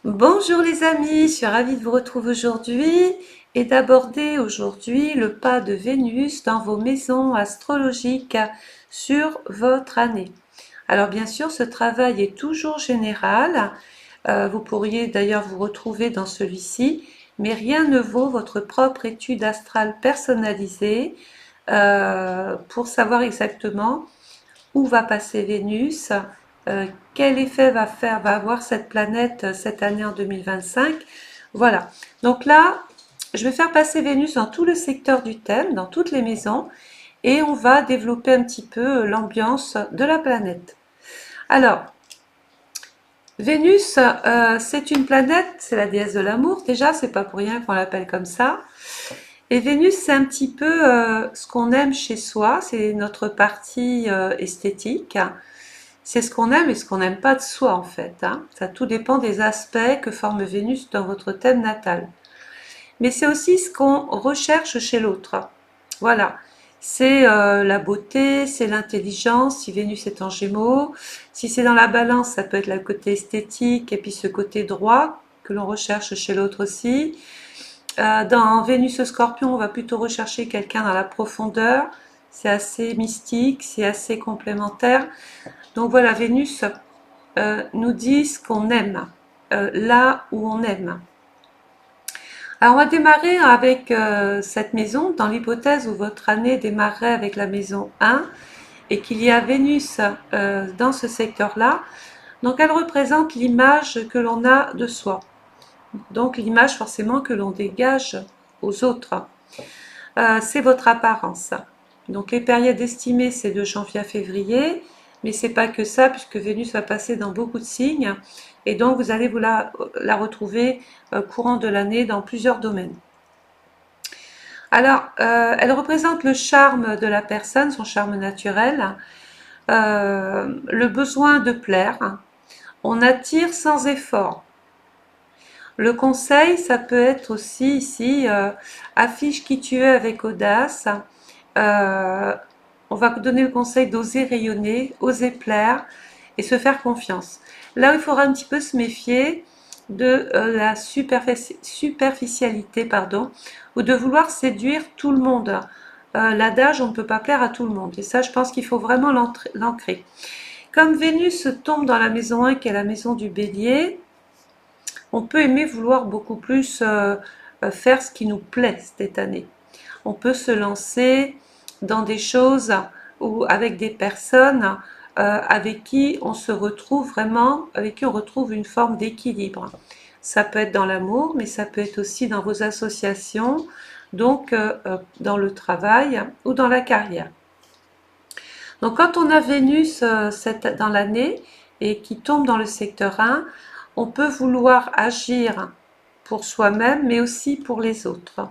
Bonjour les amis, je suis ravie de vous retrouver aujourd'hui et d'aborder aujourd'hui le pas de Vénus dans vos maisons astrologiques sur votre année. Alors bien sûr, ce travail est toujours général, vous pourriez d'ailleurs vous retrouver dans celui-ci, mais rien ne vaut votre propre étude astrale personnalisée pour savoir exactement où va passer Vénus, euh, quel effet va avoir cette planète cette année en 2025. Voilà. Donc là, je vais faire passer Vénus dans tout le secteur du thème, dans toutes les maisons, et on va développer un petit peu l'ambiance de la planète. Alors, Vénus, c'est une planète, c'est la déesse de l'amour déjà, c'est pas pour rien qu'on l'appelle comme ça. Et Vénus, c'est un petit peu ce qu'on aime chez soi, c'est notre partie esthétique. C'est ce qu'on aime et ce qu'on n'aime pas de soi en fait, hein. Ça tout dépend des aspects que forme Vénus dans votre thème natal. Mais c'est aussi ce qu'on recherche chez l'autre. Voilà. C'est la beauté, c'est l'intelligence, si Vénus est en Gémeaux. Si c'est dans la balance, ça peut être le côté esthétique et puis ce côté droit que l'on recherche chez l'autre aussi. Dans Vénus Scorpion, on va plutôt rechercher quelqu'un dans la profondeur. C'est assez mystique, c'est assez complémentaire. Donc voilà, Vénus nous dit ce qu'on aime, là où on aime. Alors on va démarrer avec cette maison, dans l'hypothèse où votre année démarrerait avec la maison 1 et qu'il y a Vénus dans ce secteur-là. Donc elle représente l'image que l'on a de soi. Donc l'image forcément que l'on dégage aux autres. C'est votre apparence. Donc les périodes estimées, c'est de janvier à février, mais c'est pas que ça, puisque Vénus va passer dans beaucoup de signes, et donc vous allez la retrouver courant de l'année dans plusieurs domaines. Alors, elle représente le charme de la personne, son charme naturel, le besoin de plaire. On attire sans effort. Le conseil, ça peut être aussi ici, affiche qui tu es avec audace. Euh, on va donner le conseil d'oser rayonner, oser plaire et se faire confiance. Là où il faudra un petit peu se méfier de la superficialité, pardon, ou de vouloir séduire tout le monde. L'adage, on ne peut pas plaire à tout le monde. Et ça, je pense qu'il faut vraiment l'ancrer. Comme Vénus tombe dans la maison 1, qui est la maison du bélier, on peut aimer vouloir beaucoup plus faire ce qui nous plaît cette année. On peut se lancer dans des choses ou avec des personnes avec qui on se retrouve vraiment, avec qui on retrouve une forme d'équilibre. Ça peut être dans l'amour, mais ça peut être aussi dans vos associations, donc dans le travail ou dans la carrière. Donc quand on a Vénus dans l'année et qui tombe dans le secteur 1, on peut vouloir agir pour soi-même, mais aussi pour les autres.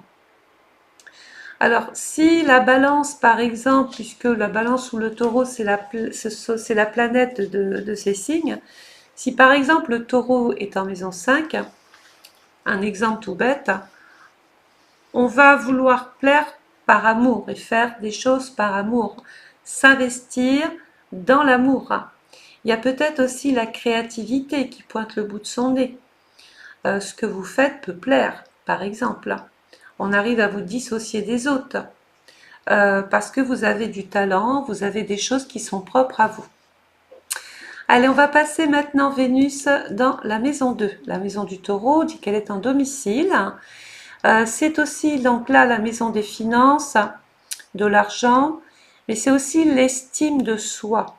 Alors, si la balance, par exemple, puisque la balance ou le taureau, c'est la planète de ces signes, si par exemple le taureau est en maison 5, un exemple tout bête, on va vouloir plaire par amour et faire des choses par amour, s'investir dans l'amour. Il y a peut-être aussi la créativité qui pointe le bout de son nez. Ce que vous faites peut plaire, par exemple. On arrive à vous dissocier des autres parce que vous avez du talent, vous avez des choses qui sont propres à vous. Allez, on va passer maintenant Vénus dans la maison 2. La maison du taureau dit qu'elle est en domicile. C'est aussi donc là la maison des finances, de l'argent, mais c'est aussi l'estime de soi.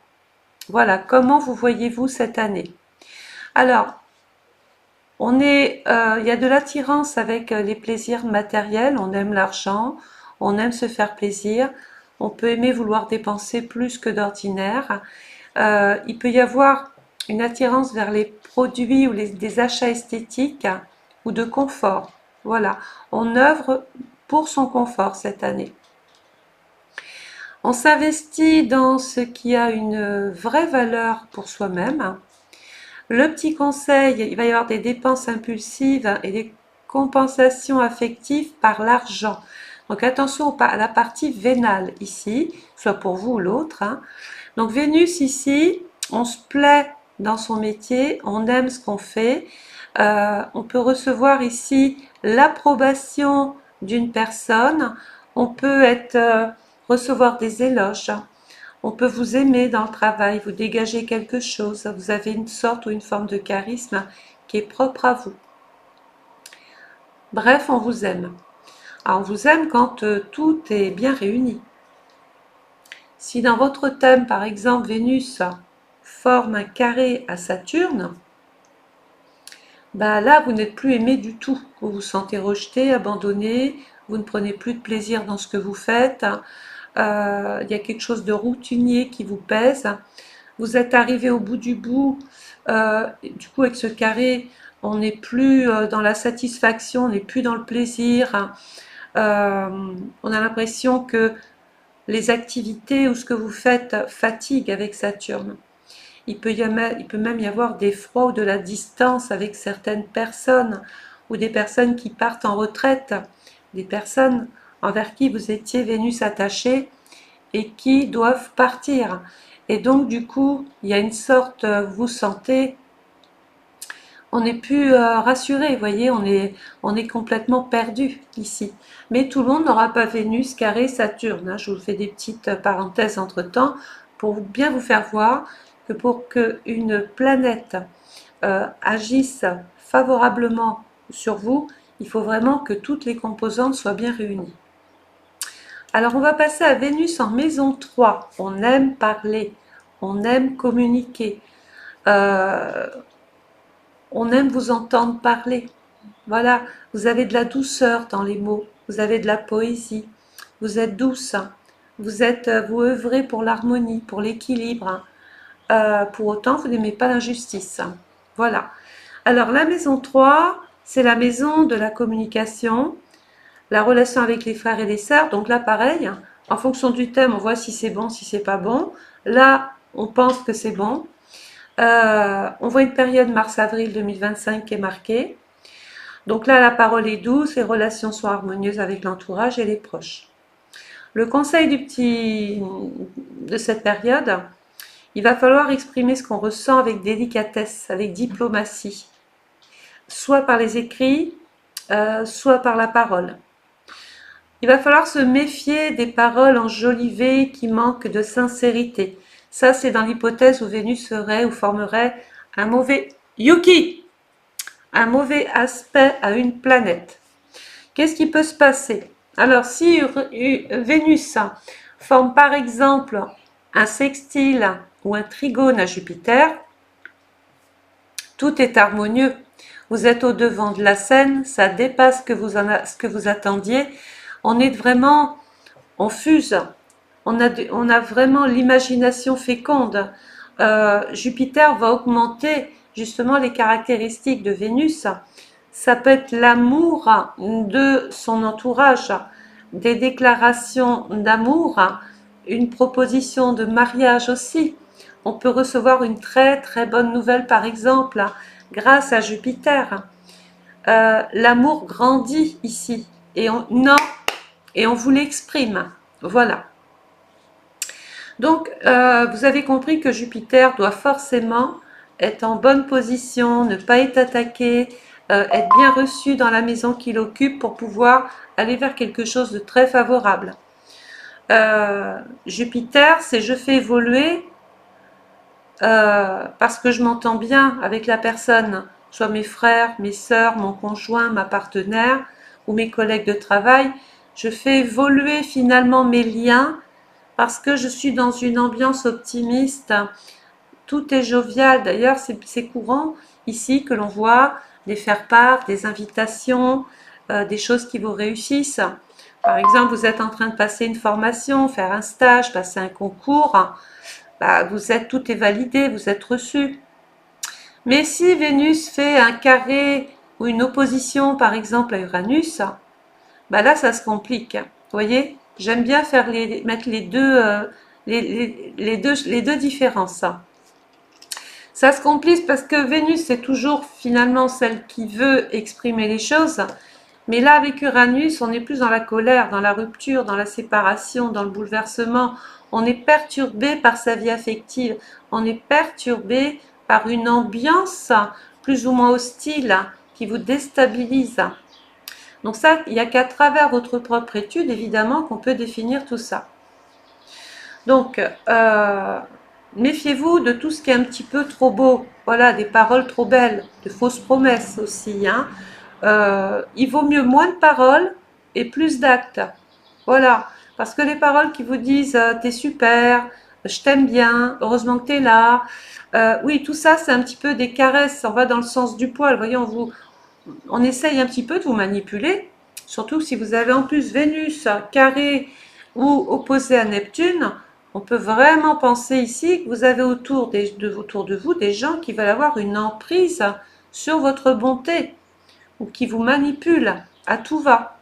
Voilà, comment vous voyez-vous cette année? Alors, il y a de l'attirance avec les plaisirs matériels, on aime l'argent, on aime se faire plaisir, on peut aimer vouloir dépenser plus que d'ordinaire. Il peut y avoir une attirance vers les produits ou des achats esthétiques ou de confort. Voilà, on œuvre pour son confort cette année. On s'investit dans ce qui a une vraie valeur pour soi-même. Le petit conseil, il va y avoir des dépenses impulsives et des compensations affectives par l'argent. Donc attention à la partie vénale ici, soit pour vous ou l'autre, hein. Donc Vénus ici, on se plaît dans son métier, on aime ce qu'on fait, On peut recevoir ici l'approbation d'une personne, on peut recevoir des éloges, on peut vous aimer dans le travail, vous dégagez quelque chose, vous avez une sorte ou une forme de charisme qui est propre à vous. Bref, on vous aime. Alors, on vous aime quand tout est bien réuni. Si dans votre thème, par exemple, Vénus forme un carré à Saturne, bah là, vous n'êtes plus aimé du tout. Vous vous sentez rejeté, abandonné, vous ne prenez plus de plaisir dans ce que vous faites. Il y a quelque chose de routinier qui vous pèse. Vous êtes arrivé au bout du bout. Du coup, avec ce carré, on n'est plus dans la satisfaction, on n'est plus dans le plaisir. On a l'impression que les activités ou ce que vous faites fatigue avec Saturne. Il peut même y avoir des froids ou de la distance avec certaines personnes ou des personnes qui partent en retraite, des personnes envers qui vous étiez Vénus attaché et qui doivent partir. Et donc du coup, il y a une sorte, vous vous sentez, on n'est plus rassuré, vous voyez, on est complètement perdu ici. Mais tout le monde n'aura pas Vénus carré Saturne, hein. Je vous fais des petites parenthèses entre-temps pour bien vous faire voir que pour qu'une planète agisse favorablement sur vous, il faut vraiment que toutes les composantes soient bien réunies. Alors on va passer à Vénus en maison 3. On aime parler, on aime communiquer, euh, on aime vous entendre parler. Voilà, vous avez de la douceur dans les mots, vous avez de la poésie, vous êtes douce, vous œuvrez pour l'harmonie, pour l'équilibre. Pour autant, vous n'aimez pas l'injustice. Voilà. Alors la maison 3, c'est la maison de la communication, la relation avec les frères et les sœurs. Donc là, pareil, en fonction du thème, on voit si c'est bon, si c'est pas bon. Là, on pense que c'est bon. On voit une période mars-avril 2025 qui est marquée. Donc là, la parole est douce, les relations sont harmonieuses avec l'entourage et les proches. Le conseil de cette période, il va falloir exprimer ce qu'on ressent avec délicatesse, avec diplomatie, soit par les écrits, soit par la parole. Il va falloir se méfier des paroles enjolivées qui manquent de sincérité. Ça, c'est dans l'hypothèse où Vénus serait ou formerait un mauvais Yuki, un mauvais aspect à une planète. Qu'est-ce qui peut se passer? Alors, si Vénus forme par exemple un sextile ou un trigone à Jupiter, tout est harmonieux. Vous êtes au devant de la scène, ça dépasse ce que vous attendiez. On est vraiment, on fuse, on a vraiment l'imagination féconde. Jupiter va augmenter justement les caractéristiques de Vénus. Ça peut être l'amour de son entourage, des déclarations d'amour, une proposition de mariage aussi. On peut recevoir une très très bonne nouvelle par exemple grâce à Jupiter. L'amour grandit ici et on vous l'exprime. Voilà. Donc vous avez compris que Jupiter doit forcément être en bonne position, ne pas être attaqué, être bien reçu dans la maison qu'il occupe pour pouvoir aller vers quelque chose de très favorable. Jupiter, c'est je fais évoluer parce que je m'entends bien avec la personne, soit mes frères, mes sœurs, mon conjoint, ma partenaire ou mes collègues de travail. Je fais évoluer finalement mes liens parce que je suis dans une ambiance optimiste. Tout est jovial. D'ailleurs, c'est courant ici que l'on voit des faire-part, des invitations, des choses qui vous réussissent. Par exemple, vous êtes en train de passer une formation, faire un stage, passer un concours. Bah, tout est validé, vous êtes reçu. Mais si Vénus fait un carré ou une opposition, par exemple, à Uranus, bah là, ça se complique. Vous voyez, j'aime bien mettre les deux différences. Ça se complique parce que Vénus, c'est toujours finalement celle qui veut exprimer les choses. Mais là, avec Uranus, on est plus dans la colère, dans la rupture, dans la séparation, dans le bouleversement. On est perturbé par sa vie affective. On est perturbé par une ambiance plus ou moins hostile, qui vous déstabilise. Donc ça, il n'y a qu'à travers votre propre étude, évidemment, qu'on peut définir tout ça. Donc, méfiez-vous de tout ce qui est un petit peu trop beau. Voilà, des paroles trop belles, de fausses promesses aussi. Hein. Il vaut mieux moins de paroles et plus d'actes. Voilà, parce que les paroles qui vous disent t'es super, je t'aime bien, heureusement que t'es là. Oui, tout ça, c'est un petit peu des caresses. On va dans le sens du poil. Voyez, on essaye un petit peu de vous manipuler. Surtout si vous avez en plus Vénus carré ou opposé à Neptune, on peut vraiment penser ici que vous avez autour de vous des gens qui veulent avoir une emprise sur votre bonté ou qui vous manipulent à tout va.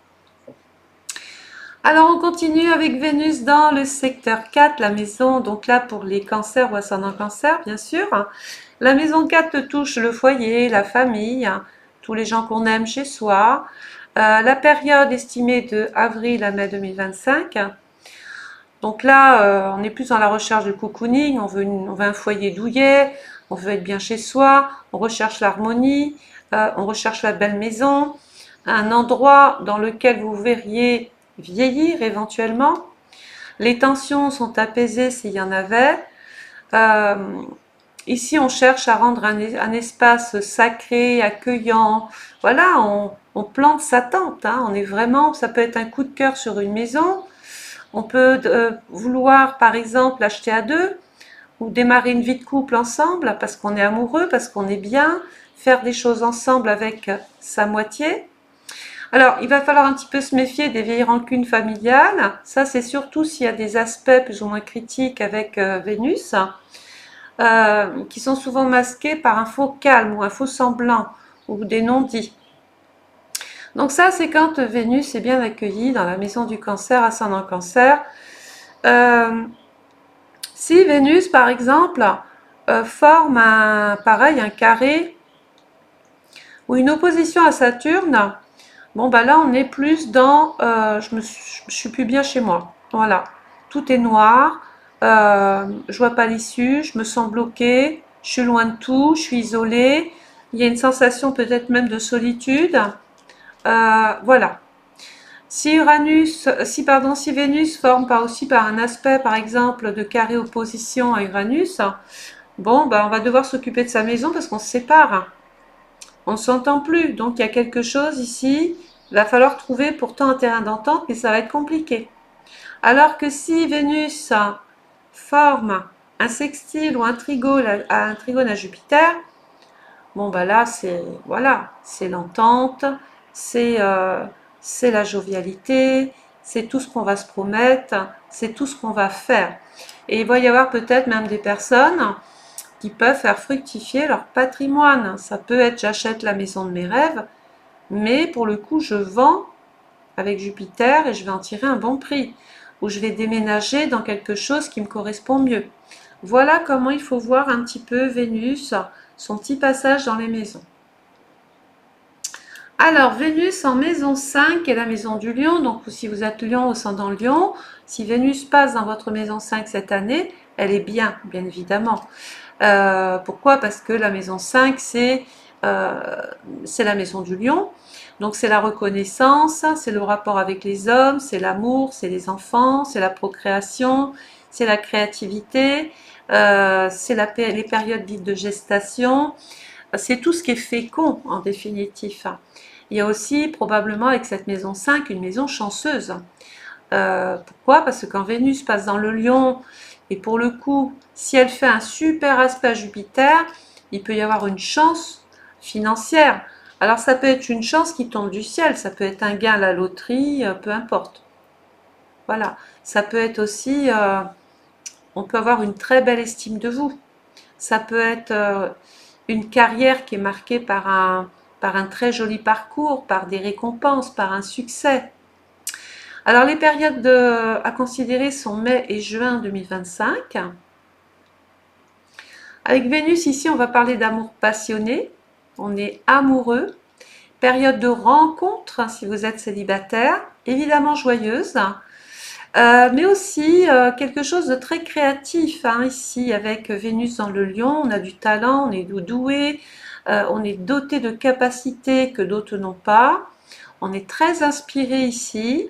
Alors on continue avec Vénus dans le secteur 4, la maison, donc là pour les cancers ou ascendant cancer bien sûr. La maison 4 touche le foyer, la famille, tous les gens qu'on aime chez soi. La période estimée de avril à mai 2025. Donc là, on est plus dans la recherche du cocooning, on veut un foyer douillet, on veut être bien chez soi, on recherche l'harmonie, on recherche la belle maison, un endroit dans lequel vous verriez vieillir éventuellement. Les tensions sont apaisées s'il y en avait. Euh, Ici, on cherche à rendre un espace sacré, accueillant. Voilà, on plante sa tente. Hein. On est vraiment, ça peut être un coup de cœur sur une maison. On peut vouloir, par exemple, acheter à deux ou démarrer une vie de couple ensemble parce qu'on est amoureux, parce qu'on est bien, faire des choses ensemble avec sa moitié. Alors, il va falloir un petit peu se méfier des vieilles rancunes familiales. Ça, c'est surtout s'il y a des aspects plus ou moins critiques avec Vénus. Qui sont souvent masqués par un faux calme ou un faux semblant ou des non-dits. Donc ça, c'est quand Vénus est bien accueillie dans la maison du cancer, ascendant cancer. Si Vénus, par exemple, forme un carré ou une opposition à Saturne, bon bah là on est plus dans je suis plus bien chez moi. Voilà, tout est noir, je vois pas l'issue, je me sens bloquée, je suis loin de tout, je suis isolée, il y a une sensation peut-être même de solitude. Voilà. Si Vénus forme par un aspect par exemple de carré opposition à Uranus, bon bah on va devoir s'occuper de sa maison parce qu'on se sépare. On ne s'entend plus, donc il y a quelque chose ici, il va falloir trouver pourtant un terrain d'entente, mais ça va être compliqué. Alors que si Vénus forme un sextile ou un trigone à Jupiter, bon bah là c'est voilà, c'est l'entente, c'est la jovialité, c'est tout ce qu'on va se promettre, c'est tout ce qu'on va faire. Et il va y avoir peut-être même des personnes qui peuvent faire fructifier leur patrimoine. Ça peut être j'achète la maison de mes rêves, mais pour le coup je vends avec Jupiter et je vais en tirer un bon prix, ou je vais déménager dans quelque chose qui me correspond mieux. Voilà comment il faut voir un petit peu Vénus, son petit passage dans les maisons. Alors, Vénus en maison 5 est la maison du lion. Donc, si vous êtes lion, ascendant lion, si Vénus passe dans votre maison 5 cette année, elle est bien, bien évidemment. Pourquoi? Parce que la maison 5, c'est la maison du lion. Donc, c'est la reconnaissance, c'est le rapport avec les hommes, c'est l'amour, c'est les enfants, c'est la procréation, c'est la créativité, c'est les périodes dites de gestation. C'est tout ce qui est fécond en définitif. Il y a aussi probablement avec cette maison 5 une maison chanceuse. Pourquoi? Parce que quand Vénus passe dans le lion, et pour le coup, si elle fait un super aspect à Jupiter, il peut y avoir une chance financière. Alors ça peut être une chance qui tombe du ciel, ça peut être un gain à la loterie, peu importe. Voilà, ça peut être aussi, on peut avoir une très belle estime de vous. Ça peut être une carrière qui est marquée par un très joli parcours, par des récompenses, par un succès. Alors les périodes à considérer sont mai et juin 2025. Avec Vénus ici, on va parler d'amour passionné. On est amoureux. Période de rencontre si vous êtes célibataire, évidemment joyeuse. Mais aussi quelque chose de très créatif hein, ici avec Vénus dans le lion, on a du talent, on est doué, on est doté de capacités que d'autres n'ont pas. On est très inspiré ici.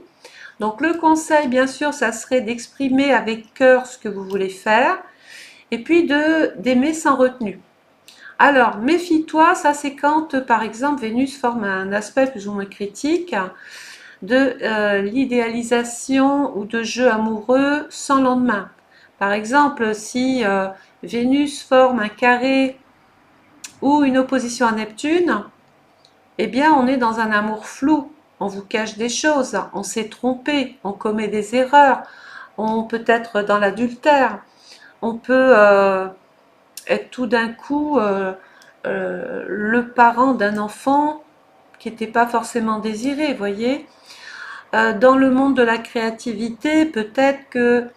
Donc le conseil, bien sûr, ça serait d'exprimer avec cœur ce que vous voulez faire et puis d'aimer sans retenue. Alors, méfie-toi, ça c'est quand, par exemple, Vénus forme un aspect plus ou moins critique de l'idéalisation ou de jeu amoureux sans lendemain. Par exemple, si Vénus forme un carré ou une opposition à Neptune, eh bien on est dans un amour flou, on vous cache des choses, on s'est trompé, on commet des erreurs, on peut être dans l'adultère, on peut être tout d'un coup le parent d'un enfant qui n'était pas forcément désiré, voyez. Dans le monde de la créativité, peut-être que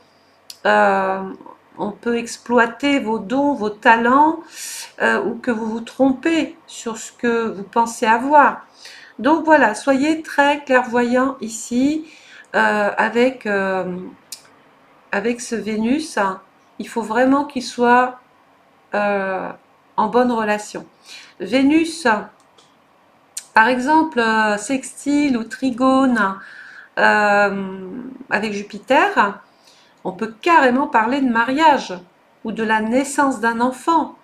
on peut exploiter vos dons, vos talents, ou que vous vous trompez sur ce que vous pensez avoir. Donc voilà, soyez très clairvoyants ici avec ce Vénus. Il faut vraiment qu'il soit en bonne relation. Vénus, par exemple, sextile ou trigone avec Jupiter, on peut carrément parler de mariage ou de la naissance d'un enfant,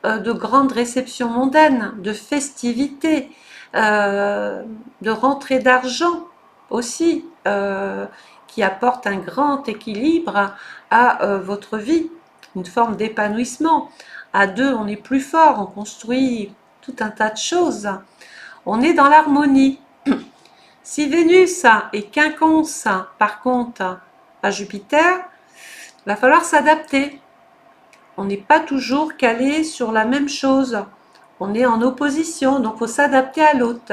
de grandes réceptions mondaines, de festivités, de rentrée d'argent aussi, qui apporte un grand équilibre à votre vie, une forme d'épanouissement. À deux, on est plus fort, on construit tout un tas de choses. On est dans l'harmonie. Si Vénus est quinconce, par contre, à Jupiter, il va falloir s'adapter. On n'est pas toujours calé sur la même chose. On est en opposition, donc il faut s'adapter à l'autre.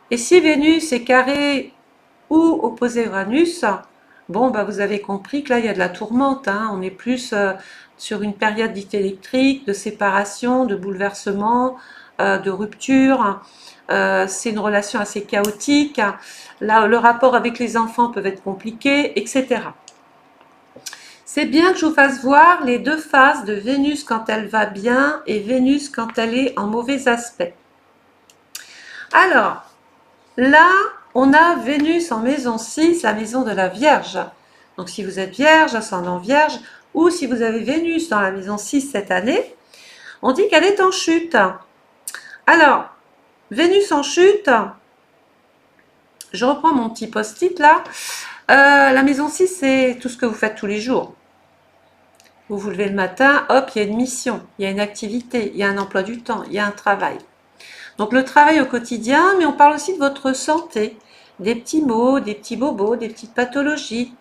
Et si Vénus est carré ou opposé Uranus, bon, bah vous avez compris que là, il y a de la tourmente. Hein. On est plus sur une période dite électrique, de séparation, de bouleversement, de rupture. C'est une relation assez chaotique. Là, le rapport avec les enfants peut être compliqué, etc. C'est bien que je vous fasse voir les deux phases de Vénus quand elle va bien et Vénus quand elle est en mauvais aspect. Alors, là, on a Vénus en maison 6, la maison de la Vierge. Donc si vous êtes Vierge, ascendant Vierge, ou si vous avez Vénus dans la maison 6 cette année, on dit qu'elle est en chute. Alors, Vénus en chute, je reprends mon petit post-it là. La maison 6, c'est tout ce que vous faites tous les jours. Vous vous levez le matin, hop, il y a une mission, il y a une activité, il y a un emploi du temps, il y a un travail. Donc le travail au quotidien, mais on parle aussi de votre santé, des petits maux, des petits bobos, des petites pathologies.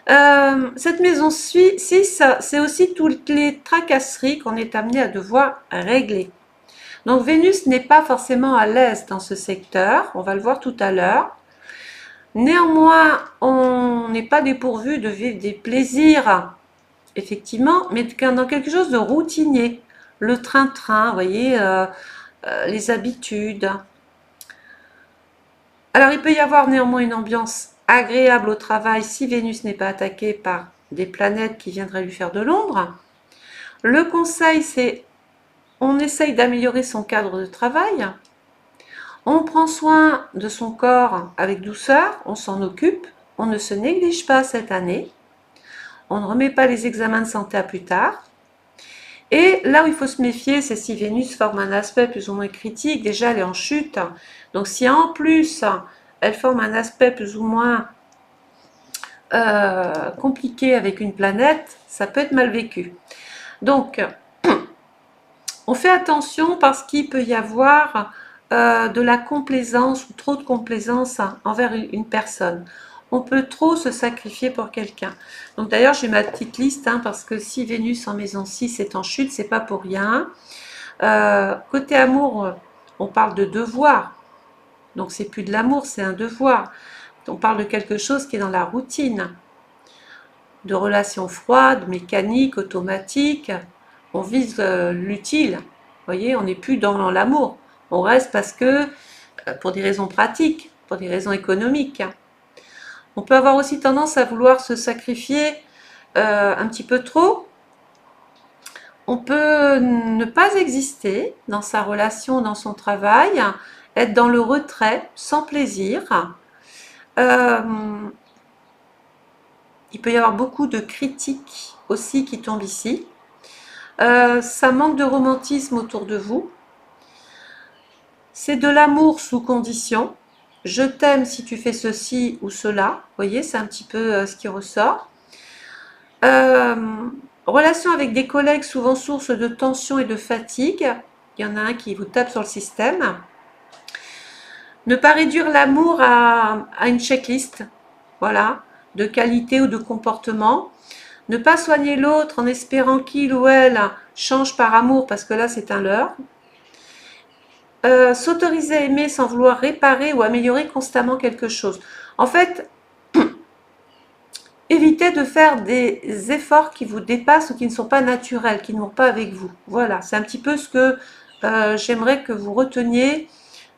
Cette maison 6, c'est aussi toutes les tracasseries qu'on est amené à devoir régler. Donc Vénus n'est pas forcément à l'aise dans ce secteur, on va le voir tout à l'heure. Néanmoins, on n'est pas dépourvu de vivre des plaisirs, effectivement, mais dans quelque chose de routinier. Le train-train, vous voyez, les habitudes. Alors, il peut y avoir néanmoins une ambiance agréable au travail si Vénus n'est pas attaquée par des planètes qui viendraient lui faire de l'ombre. Le conseil, c'est on essaye d'améliorer son cadre de travail. On prend soin de son corps avec douceur, on s'en occupe, on ne se néglige pas cette année. On ne remet pas les examens de santé à plus tard. Et là où il faut se méfier, c'est si Vénus forme un aspect plus ou moins critique. Déjà, elle est en chute. Donc, si en plus, elle forme un aspect plus ou moins compliqué avec une planète, ça peut être mal vécu. Donc, on fait attention parce qu'il peut y avoir de la complaisance ou trop de complaisance envers une personne. On peut trop se sacrifier pour quelqu'un. Donc d'ailleurs, j'ai ma petite liste, hein, parce que si Vénus en maison 6 est en chute, c'est pas pour rien. Côté amour, on parle de devoir. Donc c'est plus de l'amour, c'est un devoir. On parle de quelque chose qui est dans la routine. De relations froides, mécaniques, automatiques. On vise l'utile. Vous voyez, on n'est plus dans l'amour. On reste parce que, pour des raisons pratiques, pour des raisons économiques. On peut avoir aussi tendance à vouloir se sacrifier un petit peu trop On peut ne pas exister dans sa relation, dans son travail, être dans le retrait, sans plaisir. Euh, il peut y avoir beaucoup de critiques aussi qui tombent ici. Ça manque de romantisme autour de vous. C'est de l'amour sous condition. Je t'aime si tu fais ceci ou cela. Vous voyez, c'est un petit peu ce qui ressort. Euh, Relation avec des collègues souvent source de tension et de fatigue. Il y en a un qui vous tape sur le système. Ne pas réduire l'amour à une checklist, voilà, de qualité ou de comportement. Ne pas soigner l'autre en espérant qu'il ou elle change par amour, parce que là c'est un leurre. S'autoriser à aimer sans vouloir réparer ou améliorer constamment quelque chose. En fait, évitez de faire des efforts qui vous dépassent ou qui ne sont pas naturels, qui ne vont pas avec vous. Voilà, c'est un petit peu ce que j'aimerais que vous reteniez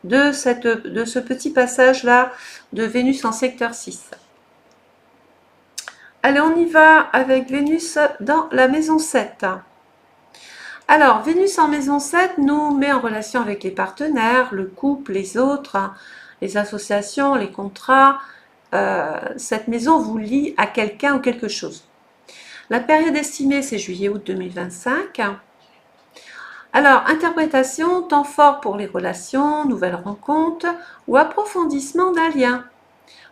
de ce petit passage-là de Vénus en secteur 6. Allez, on y va avec Vénus dans la maison 7. Alors, Vénus en maison 7 nous met en relation avec les partenaires, le couple, les autres, les associations, les contrats. Cette maison vous lie à quelqu'un ou quelque chose. La période estimée, c'est juillet-août 2025. Alors, interprétation, temps fort pour les relations, nouvelles rencontres ou approfondissement d'un lien.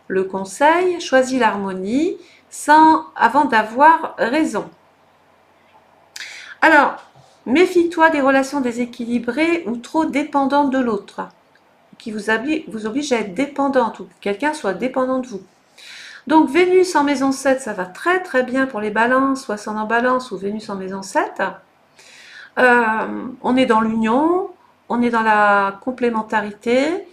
Le conseil, choisis l'harmonie avant d'avoir raison. Alors, méfie-toi des relations déséquilibrées ou trop dépendantes de l'autre, qui vous oblige à être dépendante ou que quelqu'un soit dépendant de vous. Donc, Vénus en maison 7, ça va très très bien pour les balances, ou ascendant balance ou Vénus en maison 7. On est dans l'union, on est dans la complémentarité,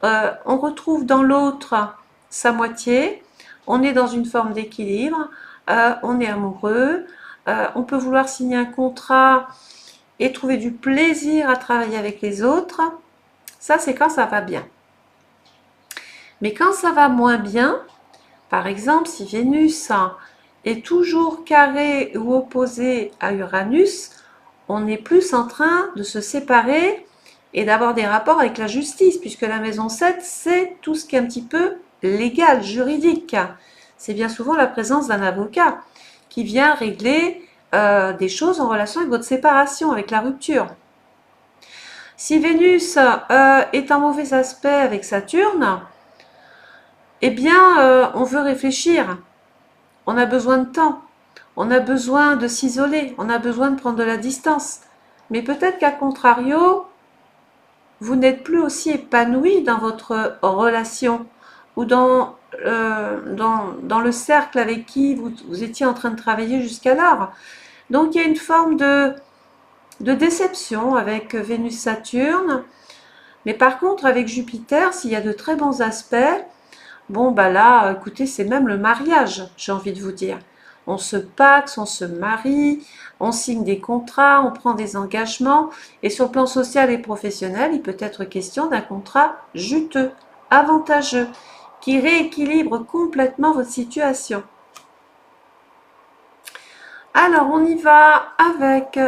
on retrouve dans l'autre sa moitié, on est dans une forme d'équilibre, on est amoureux, on peut vouloir signer un contrat et trouver du plaisir à travailler avec les autres. Ça, c'est quand ça va bien. Mais quand ça va moins bien, par exemple, si Vénus est toujours carré ou opposé à Uranus, on est plus en train de se séparer et d'avoir des rapports avec la justice, puisque la maison 7, c'est tout ce qui est un petit peu légal, juridique. C'est bien souvent la présence d'un avocat qui vient régler des choses en relation avec votre séparation, avec la rupture. Si Vénus est en mauvais aspect avec Saturne, eh bien, on veut réfléchir. On a besoin de temps. On a besoin de s'isoler. On a besoin de prendre de la distance. Mais peut-être qu'à contrario, vous n'êtes plus aussi épanoui dans votre relation ou dans le cercle avec qui vous étiez en train de travailler jusqu'alors. Donc, il y a une forme de déception avec Vénus-Saturne. Mais par contre, avec Jupiter, s'il y a de très bons aspects, bon, bah là, écoutez, c'est même le mariage, j'ai envie de vous dire. On se paxe, on se marie, on signe des contrats, on prend des engagements. Et sur le plan social et professionnel, il peut être question d'un contrat juteux, avantageux, qui rééquilibre complètement votre situation. Alors, on y va avec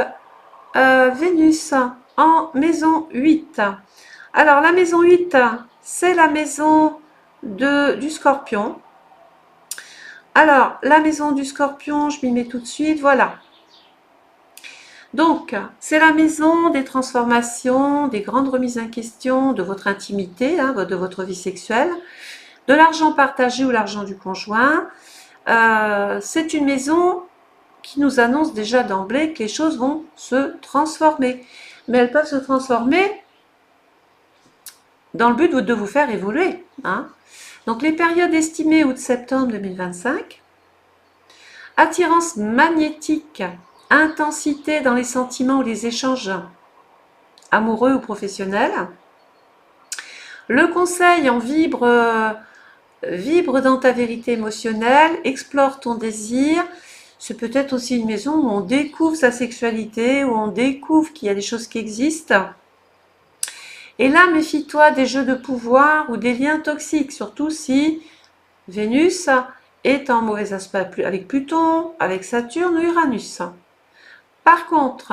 Vénus en maison 8. Alors, la maison 8, c'est la maison du Scorpion. Alors, la maison du Scorpion, je m'y mets tout de suite, voilà. Donc, c'est la maison des transformations, des grandes remises en question, de votre intimité, de votre vie sexuelle, de l'argent partagé ou l'argent du conjoint. C'est une maison qui nous annonce déjà d'emblée que les choses vont se transformer. Mais elles peuvent se transformer dans le but de vous faire évoluer. Donc les périodes estimées août-septembre 2025, attirance magnétique, intensité dans les sentiments ou les échanges amoureux ou professionnels. Le conseil en vibre dans ta vérité émotionnelle, explore ton désir. C'est peut-être aussi une maison où on découvre sa sexualité, où on découvre qu'il y a des choses qui existent. Et là, méfie-toi des jeux de pouvoir ou des liens toxiques, surtout si Vénus est en mauvais aspect avec Pluton, avec Saturne ou Uranus. Par contre,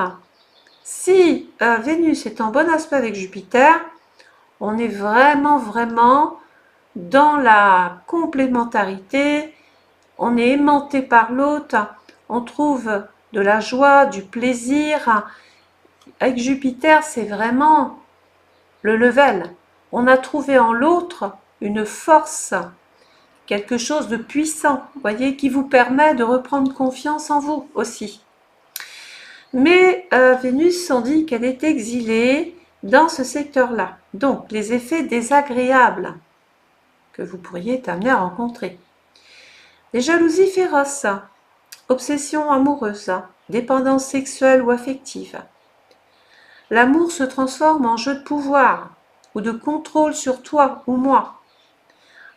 si Vénus est en bon aspect avec Jupiter, on est vraiment dans la complémentarité, on est aimanté par l'autre, on trouve de la joie, du plaisir. Avec Jupiter, c'est vraiment le level. On a trouvé en l'autre une force, quelque chose de puissant, voyez, qui vous permet de reprendre confiance en vous aussi. Mais Vénus, on dit qu'elle est exilée dans ce secteur-là. Donc, les effets désagréables que vous pourriez être amené à rencontrer. Les jalousies féroces, obsession amoureuse, dépendance sexuelle ou affective. L'amour se transforme en jeu de pouvoir ou de contrôle sur toi ou moi.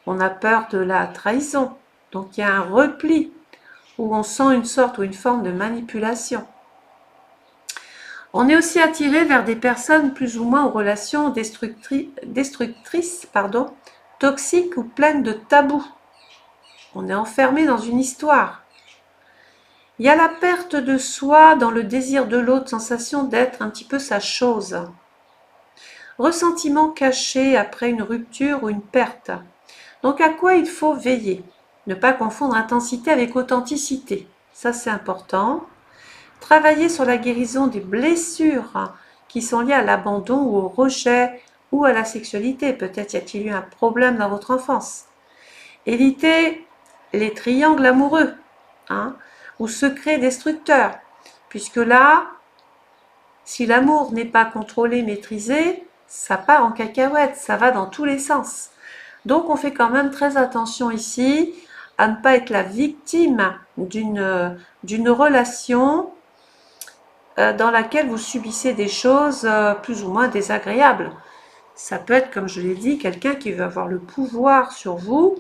On a peur de la trahison, donc il y a un repli où on sent une sorte ou une forme de manipulation. On est aussi attiré vers des personnes plus ou moins aux relations destructrices, toxiques ou pleines de tabous. On est enfermé dans une histoire. Il y a la perte de soi dans le désir de l'autre, sensation d'être un petit peu sa chose. Ressentiment caché après une rupture ou une perte. Donc à quoi il faut veiller? Ne pas confondre intensité avec authenticité. Ça c'est important. Travailler sur la guérison des blessures qui sont liées à l'abandon ou au rejet ou à la sexualité. Peut-être y a-t-il eu un problème dans votre enfance. Éviter les triangles amoureux ou secrets destructeurs. Puisque là, si l'amour n'est pas contrôlé, maîtrisé, ça part en cacahuète, ça va dans tous les sens. Donc on fait quand même très attention ici à ne pas être la victime d'une relation dans laquelle vous subissez des choses plus ou moins désagréables. Ça peut être, comme je l'ai dit, quelqu'un qui veut avoir le pouvoir sur vous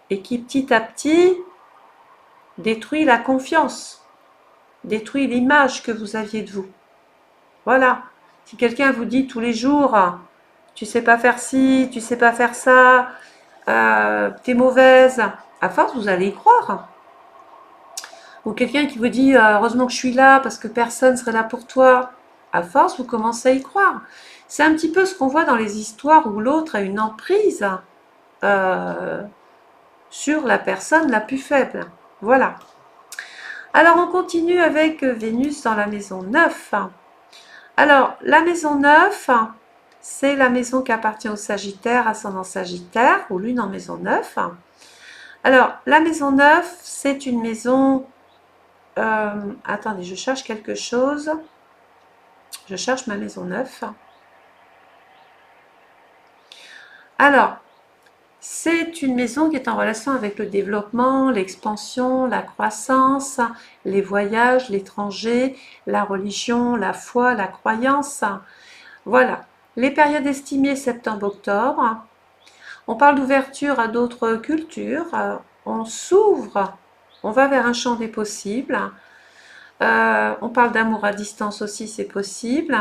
et qui petit à petit détruit la confiance, détruit l'image que vous aviez de vous. Voilà. Si quelqu'un vous dit tous les jours, tu sais pas faire ci, tu sais pas faire ça, t'es mauvaise, à force vous allez y croire. Ou quelqu'un qui vous dit heureusement que je suis là parce que personne serait là pour toi, à force vous commencez à y croire. C'est un petit peu ce qu'on voit dans les histoires où l'autre a une emprise sur la personne la plus faible. Voilà. Alors on continue avec Vénus dans la maison 9. Alors la maison 9, c'est la maison qui appartient au Sagittaire, ascendant Sagittaire, ou lune en maison 9. Alors la maison 9, c'est une maison... attendez, je cherche quelque chose. Je cherche ma maison 9. Alors, c'est une maison qui est en relation avec le développement, l'expansion, la croissance, les voyages, l'étranger, la religion, la foi, la croyance. Voilà. Les périodes estimées septembre-octobre. On parle d'ouverture à d'autres cultures. On s'ouvre. On va vers un champ des possibles. On parle d'amour à distance aussi, c'est possible.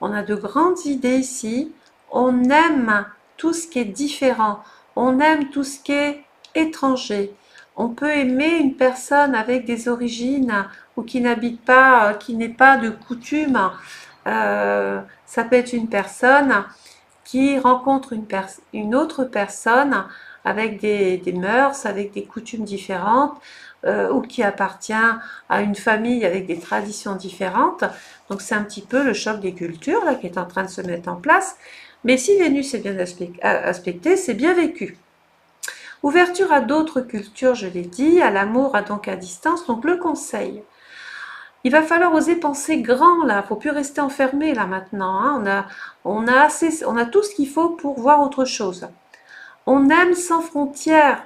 On a de grandes idées ici. On aime tout ce qui est différent. On aime tout ce qui est étranger. On peut aimer une personne avec des origines ou qui n'habite pas, qui n'est pas de coutume. Ça peut être une personne qui rencontre une autre personne avec des mœurs, avec des coutumes différentes, ou qui appartient à une famille avec des traditions différentes. Donc c'est un petit peu le choc des cultures là, qui est en train de se mettre en place. Mais si Vénus est bien aspectée, c'est bien vécu. Ouverture à d'autres cultures, je l'ai dit, à l'amour, donc à distance. Donc le conseil, il va falloir oser penser grand là, il ne faut plus rester enfermé là maintenant. On a tout ce qu'il faut pour voir autre chose. On aime sans frontières,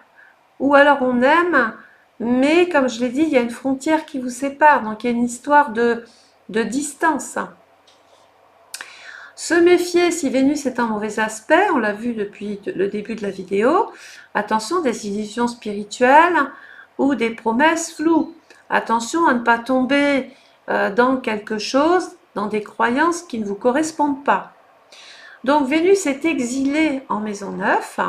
ou alors on aime, mais comme je l'ai dit, il y a une frontière qui vous sépare, donc il y a une histoire de distance. Se méfier si Vénus est en mauvais aspect, on l'a vu depuis le début de la vidéo. Attention des illusions spirituelles ou des promesses floues. Attention à ne pas tomber dans quelque chose, dans des croyances qui ne vous correspondent pas. Donc Vénus est exilée en maison 9.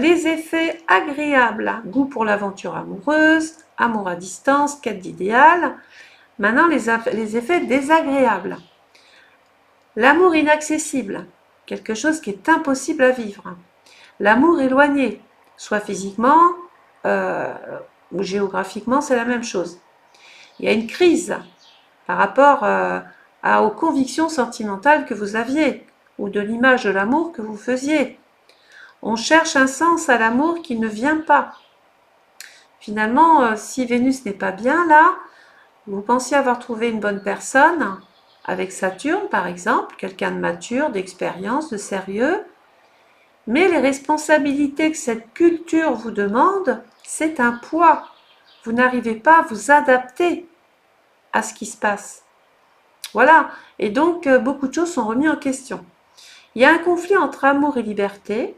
Les effets agréables, goût pour l'aventure amoureuse, amour à distance, quête d'idéal. Maintenant, les effets désagréables. L'amour inaccessible, quelque chose qui est impossible à vivre. L'amour éloigné, soit physiquement euh, ou géographiquement, c'est la même chose. Il y a une crise par rapport aux convictions sentimentales que vous aviez ou de l'image de l'amour que vous faisiez. On cherche un sens à l'amour qui ne vient pas. Finalement, si Vénus n'est pas bien là, vous pensiez avoir trouvé une bonne personne, avec Saturne par exemple, quelqu'un de mature, d'expérience, de sérieux, mais les responsabilités que cette culture vous demande, c'est un poids. Vous n'arrivez pas à vous adapter à ce qui se passe. Voilà, et donc beaucoup de choses sont remises en question. Il y a un conflit entre amour et liberté.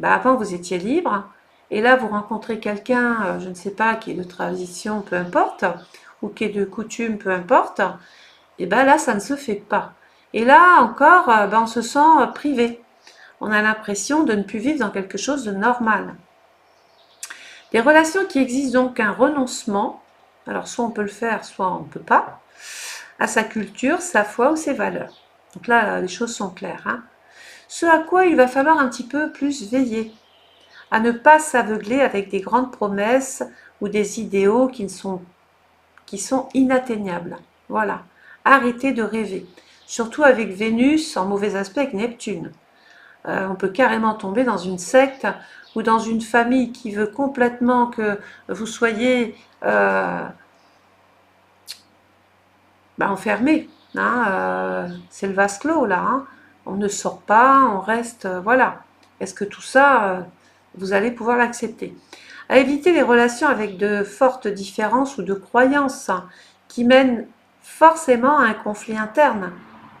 Avant, vous étiez libre, et là, vous rencontrez quelqu'un, je ne sais pas, qui est de tradition, peu importe, ou qui est de coutume, peu importe, et là, ça ne se fait pas. Et là encore, on se sent privé. On a l'impression de ne plus vivre dans quelque chose de normal. Des relations qui existent donc un renoncement, alors soit on peut le faire, soit on ne peut pas, à sa culture, sa foi ou ses valeurs. Donc là, les choses sont claires. Hein. Ce à quoi il va falloir un petit peu plus veiller, à ne pas s'aveugler avec des grandes promesses ou des idéaux qui sont inatteignables. Voilà, arrêtez de rêver. Surtout avec Vénus en mauvais aspect avec Neptune. On peut carrément tomber dans une secte ou dans une famille qui veut complètement que vous soyez enfermé. Hein, c'est le vase clos là. Hein. On ne sort pas, on reste. Voilà. Est-ce que tout ça, vous allez pouvoir l'accepter? À éviter les relations avec de fortes différences ou de croyances qui mènent forcément à un conflit interne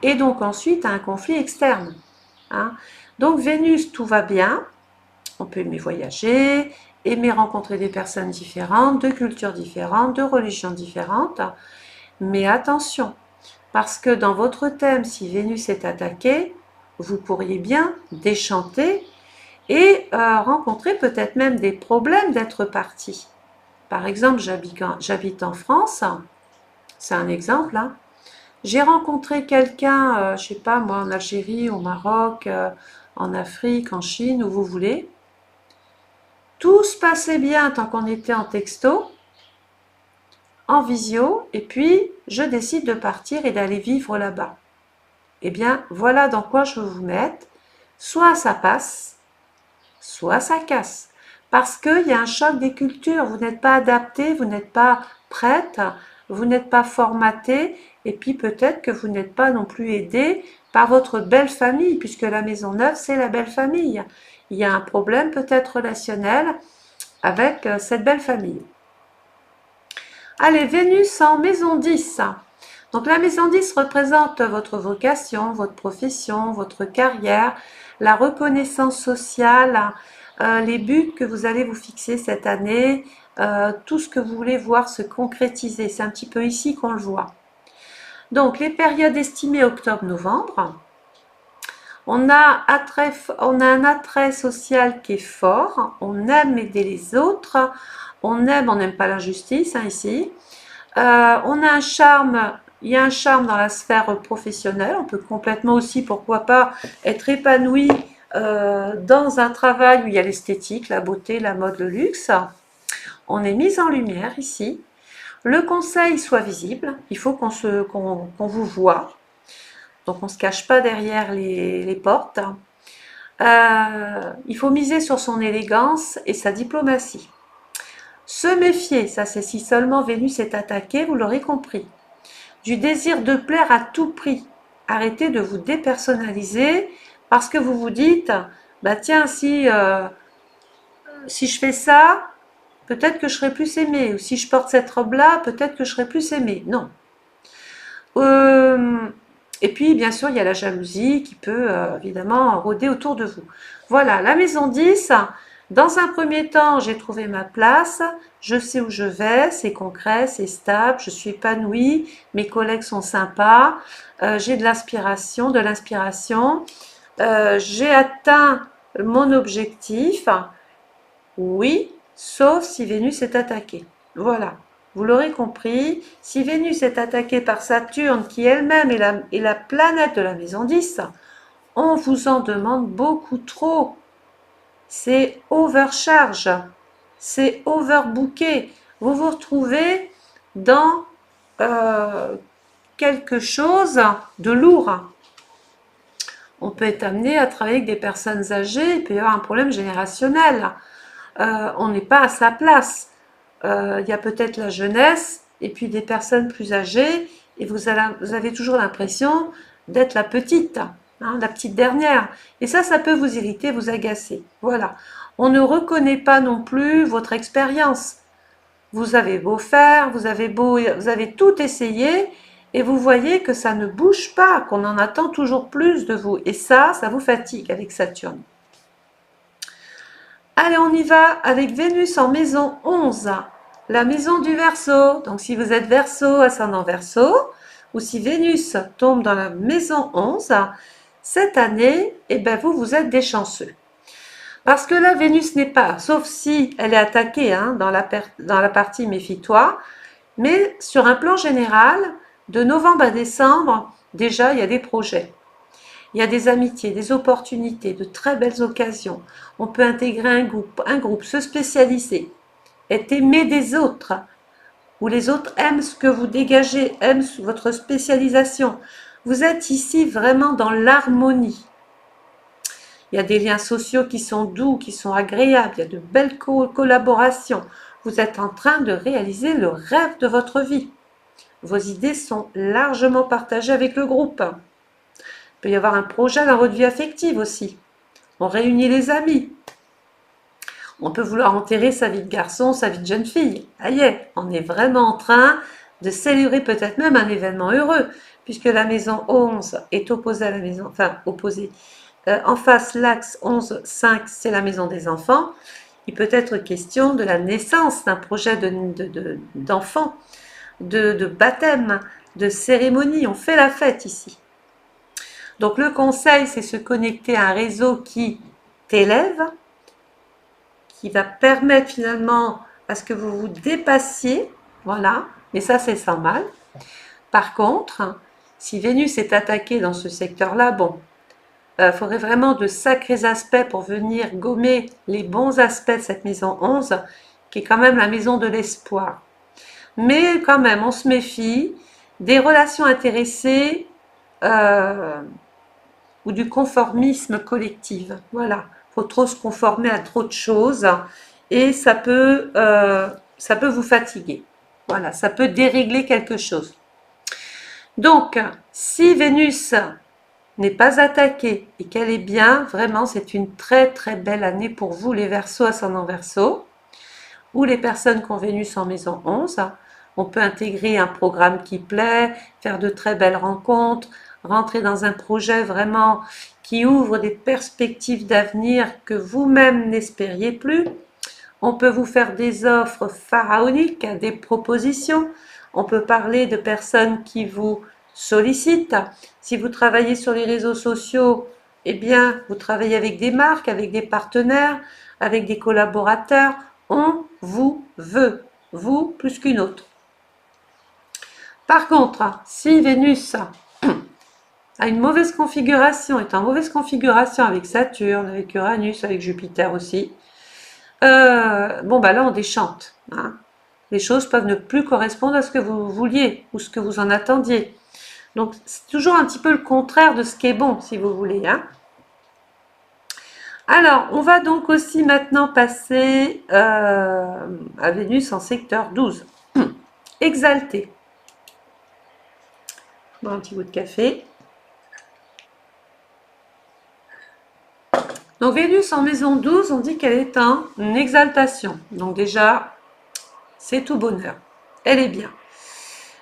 et donc ensuite à un conflit externe. Hein. Donc Vénus, tout va bien, on peut aimer voyager, aimer rencontrer des personnes différentes, de cultures différentes, de religions différentes, mais attention, parce que dans votre thème, si Vénus est attaquée, vous pourriez bien déchanter et rencontrer peut-être même des problèmes d'être parti. Par exemple, j'habite en France, c'est un exemple, hein. J'ai rencontré quelqu'un, je sais pas moi, en Algérie, au Maroc, en Afrique, en Chine, où vous voulez. Tout se passait bien tant qu'on était en texto, en visio, et puis je décide de partir et d'aller vivre là-bas. Eh bien, voilà dans quoi je veux vous mettre. Soit ça passe, soit ça casse. Parce qu'il y a un choc des cultures, vous n'êtes pas adapté, vous n'êtes pas prête, vous n'êtes pas formaté, et puis peut-être que vous n'êtes pas non plus aidé par votre belle famille, puisque la maison neuve, c'est la belle famille. Il y a un problème peut-être relationnel avec cette belle famille. Allez, Vénus en maison 10. Donc la maison 10 représente votre vocation, votre profession, votre carrière, la reconnaissance sociale, les buts que vous allez vous fixer cette année, tout ce que vous voulez voir se concrétiser. C'est un petit peu ici qu'on le voit. Donc les périodes estimées octobre-novembre. On a un attrait social qui est fort, on aime aider les autres, on n'aime pas l'injustice ici. On a un charme, il y a un charme dans la sphère professionnelle, on peut complètement aussi, pourquoi pas, être épanoui dans un travail où il y a l'esthétique, la beauté, la mode, le luxe. On est mis en lumière ici. Le conseil soit visible, il faut qu'on vous voit. Donc on ne se cache pas derrière les portes. Il faut miser sur son élégance et sa diplomatie. Se méfier, ça c'est si seulement Vénus est attaquée, vous l'aurez compris. Du désir de plaire à tout prix. Arrêtez de vous dépersonnaliser parce que vous vous dites, tiens, si je fais ça, peut-être que je serai plus aimée. Ou si je porte cette robe-là, peut-être que je serai plus aimée. Non. Et puis, bien sûr, il y a la jalousie qui peut évidemment rôder autour de vous. Voilà, la maison 10. Dans un premier temps, j'ai trouvé ma place, je sais où je vais, c'est concret, c'est stable, je suis épanouie, mes collègues sont sympas, j'ai de l'inspiration, j'ai atteint mon objectif, oui, sauf si Vénus est attaquée. Voilà, vous l'aurez compris, si Vénus est attaquée par Saturne, qui elle-même est la planète de la maison 10, on vous en demande beaucoup trop. C'est overcharge, c'est overbooké. Vous vous retrouvez dans quelque chose de lourd. On peut être amené à travailler avec des personnes âgées, il peut y avoir un problème générationnel. On n'est pas à sa place. Il y a peut-être la jeunesse et puis des personnes plus âgées et vous avez toujours l'impression d'être la petite, hein, la petite dernière. Et ça peut vous irriter, vous agacer. Voilà. On ne reconnaît pas non plus votre expérience. Vous avez beau faire, vous avez tout essayé et vous voyez que ça ne bouge pas, qu'on en attend toujours plus de vous. Et ça vous fatigue avec Saturne. Allez, on y va avec Vénus en maison 11, la maison du Verseau. Donc si vous êtes Verseau, ascendant Verseau, ou si Vénus tombe dans la maison 11, cette année, eh ben vous êtes des chanceux. Parce que là, Vénus n'est pas, sauf si elle est attaquée hein, dans la partie méfie-toi, mais sur un plan général, de novembre à décembre, déjà, il y a des projets. Il y a des amitiés, des opportunités, de très belles occasions. On peut intégrer un groupe, se spécialiser, être aimé des autres, où les autres aiment ce que vous dégagez, aiment votre spécialisation. Vous êtes ici vraiment dans l'harmonie. Il y a des liens sociaux qui sont doux, qui sont agréables, il y a de belles collaborations. Vous êtes en train de réaliser le rêve de votre vie. Vos idées sont largement partagées avec le groupe. Il peut y avoir un projet dans votre vie affective aussi. On réunit les amis. On peut vouloir enterrer sa vie de garçon, sa vie de jeune fille. Ça y est, on est vraiment en train de célébrer peut-être même un événement heureux, puisque la maison 11 est opposée à la maison, enfin opposée. En face, l'axe 11-5, c'est la maison des enfants. Il peut être question de la naissance d'un projet d'enfant, de baptême, de cérémonie. On fait la fête ici. Donc le conseil, c'est se connecter à un réseau qui t'élève, qui va permettre finalement à ce que vous vous dépassiez, voilà, mais ça c'est sans mal. Par contre, si Vénus est attaquée dans ce secteur-là, bon, il faudrait vraiment de sacrés aspects pour venir gommer les bons aspects de cette maison 11, qui est quand même la maison de l'espoir. Mais quand même, on se méfie des relations intéressées ou du conformisme collectif. Voilà, il faut trop se conformer à trop de choses et ça peut vous fatiguer. Voilà, ça peut dérégler quelque chose. Donc, si Vénus n'est pas attaquée et qu'elle est bien, vraiment, c'est une très très belle année pour vous, les Verseaux, ascendant Verseau, ou les personnes qui ont Vénus en maison 11. On peut intégrer un programme qui plaît, faire de très belles rencontres, rentrer dans un projet vraiment qui ouvre des perspectives d'avenir que vous-même n'espériez plus. On peut vous faire des offres pharaoniques, des propositions. On peut parler de personnes qui vous sollicitent. Si vous travaillez sur les réseaux sociaux, eh bien, vous travaillez avec des marques, avec des partenaires, avec des collaborateurs. On vous veut, vous plus qu'une autre. Par contre, si Vénus a une mauvaise configuration, est en mauvaise configuration avec Saturne, avec Uranus, avec Jupiter aussi, bon bah là on déchante. Hein. Les choses peuvent ne plus correspondre à ce que vous vouliez ou ce que vous en attendiez. Donc c'est toujours un petit peu le contraire de ce qui est bon, si vous voulez. Hein. Alors, on va donc aussi maintenant passer à Vénus en secteur 12. Exalté. Bon, un petit bout de café. Donc Vénus en maison 12, on dit qu'elle est en exaltation. Donc déjà, c'est tout bonheur. Elle est bien.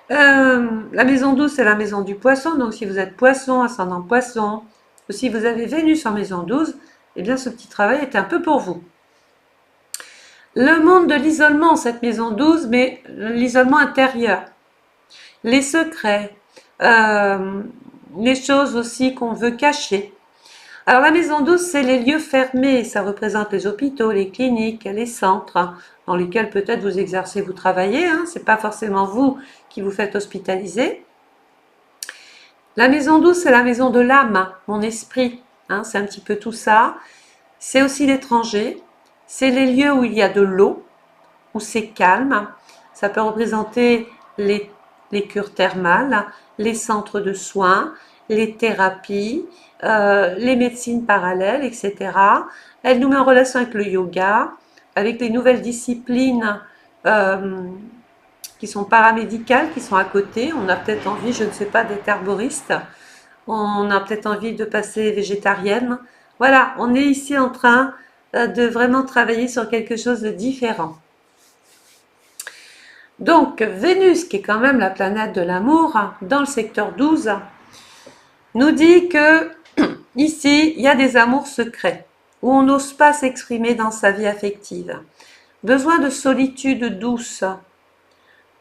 La maison 12, c'est la maison du poisson. Donc si vous êtes poisson, ascendant poisson, ou si vous avez Vénus en maison 12, eh bien ce petit travail est un peu pour vous. Le monde de l'isolement, cette maison 12, mais l'isolement intérieur. Les secrets, les choses aussi qu'on veut cacher. Alors la maison 12, c'est les lieux fermés, ça représente les hôpitaux, les cliniques, les centres, dans lesquels peut-être vous exercez, vous travaillez, hein, c'est pas forcément vous qui vous faites hospitaliser. La maison 12, c'est la maison de l'âme, mon esprit, hein, c'est un petit peu tout ça. C'est aussi l'étranger, c'est les lieux où il y a de l'eau, où c'est calme. Ça peut représenter les cures thermales, les centres de soins, les thérapies, les médecines parallèles, etc. Elle nous met en relation avec le yoga, avec les nouvelles disciplines qui sont paramédicales, qui sont à côté. On a peut-être envie, je ne sais pas, d'être herboriste. On a peut-être envie de passer végétarienne. Voilà, on est ici en train de vraiment travailler sur quelque chose de différent. Donc, Vénus, qui est quand même la planète de l'amour, dans le secteur 12, nous dit que ici, il y a des amours secrets, où on n'ose pas s'exprimer dans sa vie affective. Besoin de solitude douce,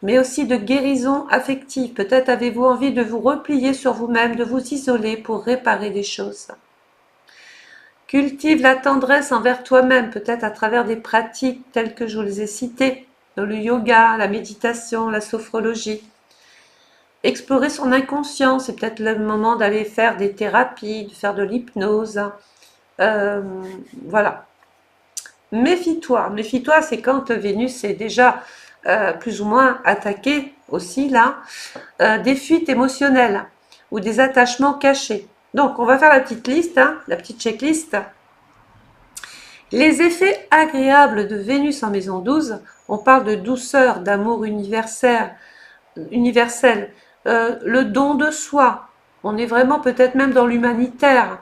mais aussi de guérison affective. Peut-être avez-vous envie de vous replier sur vous-même, de vous isoler pour réparer des choses. Cultive la tendresse envers toi-même, peut-être à travers des pratiques telles que je vous les ai citées, le yoga, la méditation, la sophrologie. Explorer son inconscient, c'est peut-être le moment d'aller faire des thérapies, de faire de l'hypnose. Voilà. Méfie-toi. Méfie-toi, c'est quand Vénus est déjà plus ou moins attaquée aussi là, des fuites émotionnelles ou des attachements cachés. Donc, on va faire la petite liste, hein, la petite checklist. Les effets agréables de Vénus en maison 12, on parle de douceur, d'amour universel, le don de soi, on est vraiment peut-être même dans l'humanitaire,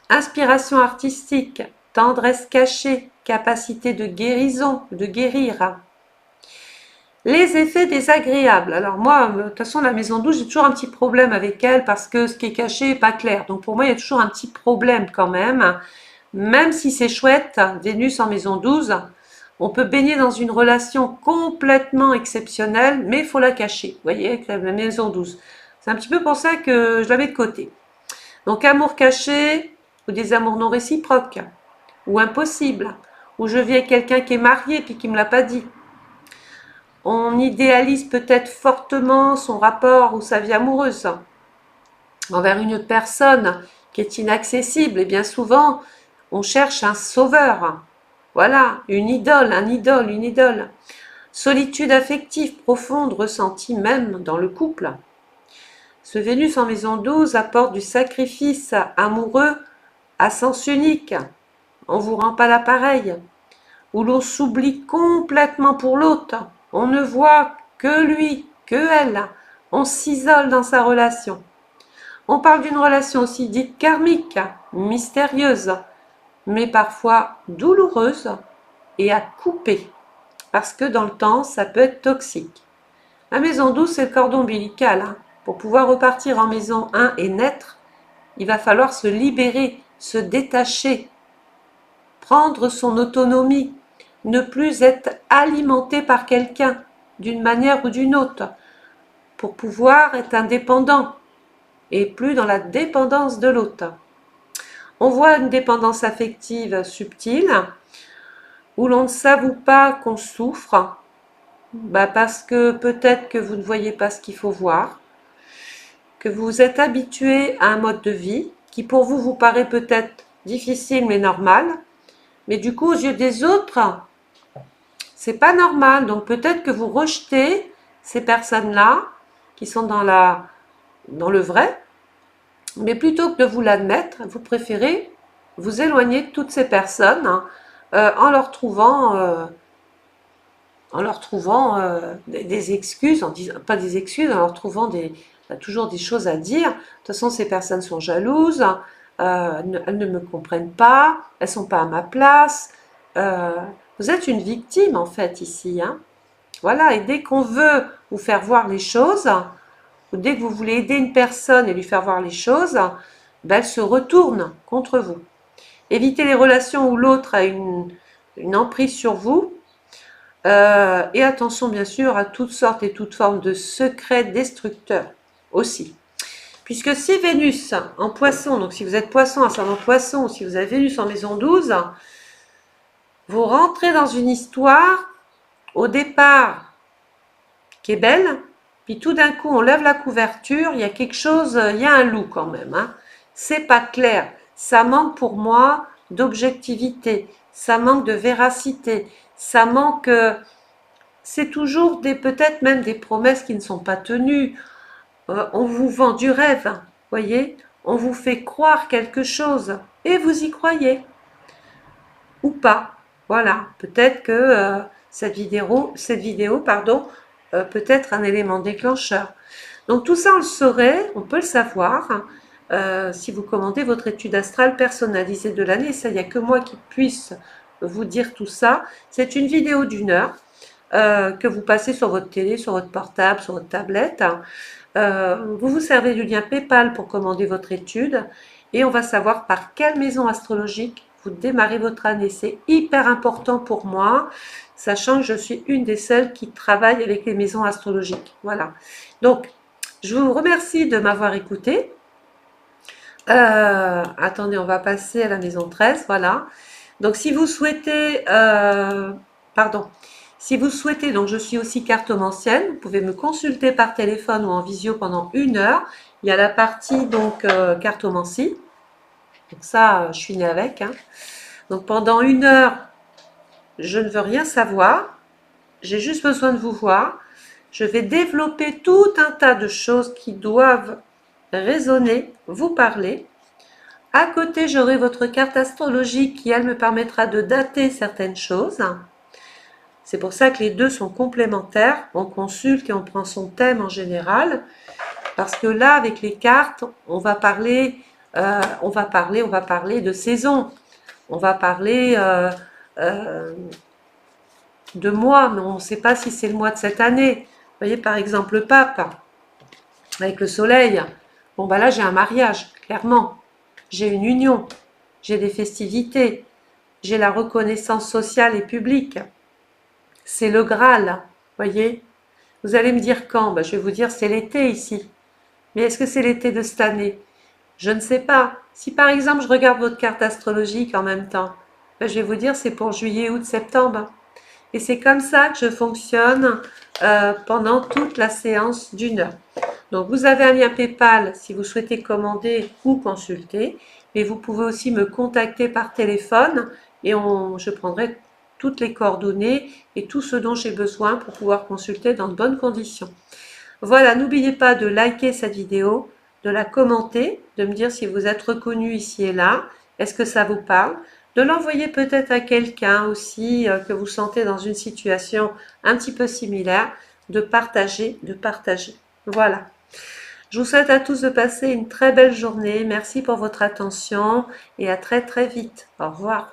inspiration artistique, tendresse cachée, capacité de guérison, de guérir. Les effets désagréables. Alors moi, de toute façon, la maison 12, j'ai toujours un petit problème avec elle parce que ce qui est caché n'est pas clair. Donc pour moi, il y a toujours un petit problème quand même. Même si c'est chouette, Vénus en maison 12, on peut baigner dans une relation complètement exceptionnelle, mais il faut la cacher. Vous voyez, avec la maison 12. C'est un petit peu pour ça que je la mets de côté. Donc amour caché, ou des amours non réciproques, ou impossibles, ou je vis avec quelqu'un qui est marié puis qui ne me l'a pas dit. On idéalise peut-être fortement son rapport ou sa vie amoureuse envers une personne qui est inaccessible. Et bien souvent, on cherche un sauveur. Voilà, une idole, une idole. Solitude affective profonde ressentie même dans le couple. Ce Vénus en maison 12 apporte du sacrifice amoureux à sens unique. On ne vous rend pas l'appareil. Où l'on s'oublie complètement pour l'autre. On ne voit que lui, que elle. On s'isole dans sa relation. On parle d'une relation aussi dite karmique, mystérieuse, mais parfois douloureuse et à couper. Parce que dans le temps, ça peut être toxique. La maison 12, c'est le cordon ombilical. Hein. Pour pouvoir repartir en maison 1 et naître, il va falloir se libérer, se détacher, prendre son autonomie, ne plus être alimenté par quelqu'un d'une manière ou d'une autre, pour pouvoir être indépendant et plus dans la dépendance de l'autre. On voit une dépendance affective subtile, où l'on ne s'avoue pas qu'on souffre, parce que peut-être que vous ne voyez pas ce qu'il faut voir, que vous êtes habitué à un mode de vie qui pour vous vous paraît peut-être difficile mais normal, mais du coup aux yeux des autres, c'est pas normal. Donc peut-être que vous rejetez ces personnes-là qui sont dans le vrai, mais plutôt que de vous l'admettre, vous préférez vous éloigner de toutes ces personnes en leur trouvant des excuses, en disant, pas des excuses, en leur trouvant toujours des choses à dire. De toute façon, ces personnes sont jalouses, elles ne me comprennent pas, elles sont pas à ma place. Vous êtes une victime en fait ici. Hein. Voilà, et dès qu'on veut vous faire voir les choses, ou dès que vous voulez aider une personne et lui faire voir les choses, elle se retourne contre vous. Évitez les relations où l'autre a une emprise sur vous. Et attention bien sûr à toutes sortes et toutes formes de secrets destructeurs aussi. Puisque si Vénus en poisson, donc si vous êtes poisson, ascendant poisson, ou si vous avez Vénus en maison 12, vous rentrez dans une histoire au départ qui est belle, puis tout d'un coup on lève la couverture, il y a quelque chose, il y a un loup quand même, hein. C'est pas clair, ça manque pour moi d'objectivité, ça manque de véracité, ça manque, c'est toujours des peut-être même des promesses qui ne sont pas tenues. On vous vend du rêve, voyez, on vous fait croire quelque chose et vous y croyez ou pas. Voilà, peut-être que cette vidéo, pardon, peut être un élément déclencheur. Donc tout ça, on le saurait, on peut le savoir si vous commandez votre étude astrale personnalisée de l'année. Ça, il n'y a que moi qui puisse vous dire tout ça. C'est une vidéo d'1 heure que vous passez sur votre télé, sur votre portable, sur votre tablette. Vous vous servez du lien PayPal pour commander votre étude et on va savoir par quelle maison astrologique vous démarrez votre année. C'est hyper important pour moi, sachant que je suis une des seules qui travaille avec les maisons astrologiques. Voilà. Donc, je vous remercie de m'avoir écouté. Attendez, on va passer à la maison 13. Voilà. Donc, si vous souhaitez... pardon. Si vous souhaitez, donc je suis aussi cartomancienne, vous pouvez me consulter par téléphone ou en visio pendant 1 heure. Il y a la partie donc cartomancie. Donc ça, je suis née avec, hein. Donc pendant 1 heure, je ne veux rien savoir. J'ai juste besoin de vous voir. Je vais développer tout un tas de choses qui doivent résonner, vous parler. À côté, j'aurai votre carte astrologique qui, elle, me permettra de dater certaines choses. C'est pour ça que les deux sont complémentaires. On consulte et on prend son thème en général. Parce que là, avec les cartes, on va parler de saison. On va parler de mois, mais on ne sait pas si c'est le mois de cette année. Vous voyez, par exemple, le pape, avec le soleil. Bon, bah là, j'ai un mariage, clairement. J'ai une union. J'ai des festivités. J'ai la reconnaissance sociale et publique. C'est le Graal, voyez. Vous allez me dire quand? Ben, je vais vous dire c'est l'été ici. Mais est-ce que c'est l'été de cette année? Je ne sais pas. Si par exemple je regarde votre carte astrologique en même temps, ben, je vais vous dire c'est pour juillet, août, septembre. Et c'est comme ça que je fonctionne pendant toute la séance d'1 heure. Donc vous avez un lien PayPal si vous souhaitez commander ou consulter. Mais vous pouvez aussi me contacter par téléphone et je prendrai toutes les coordonnées et tout ce dont j'ai besoin pour pouvoir consulter dans de bonnes conditions. Voilà, n'oubliez pas de liker cette vidéo, de la commenter, de me dire si vous êtes reconnu ici et là, est-ce que ça vous parle, de l'envoyer peut-être à quelqu'un aussi que vous sentez dans une situation un petit peu similaire, de partager, de partager. Voilà. Je vous souhaite à tous de passer une très belle journée. Merci pour votre attention et à très très vite. Au revoir.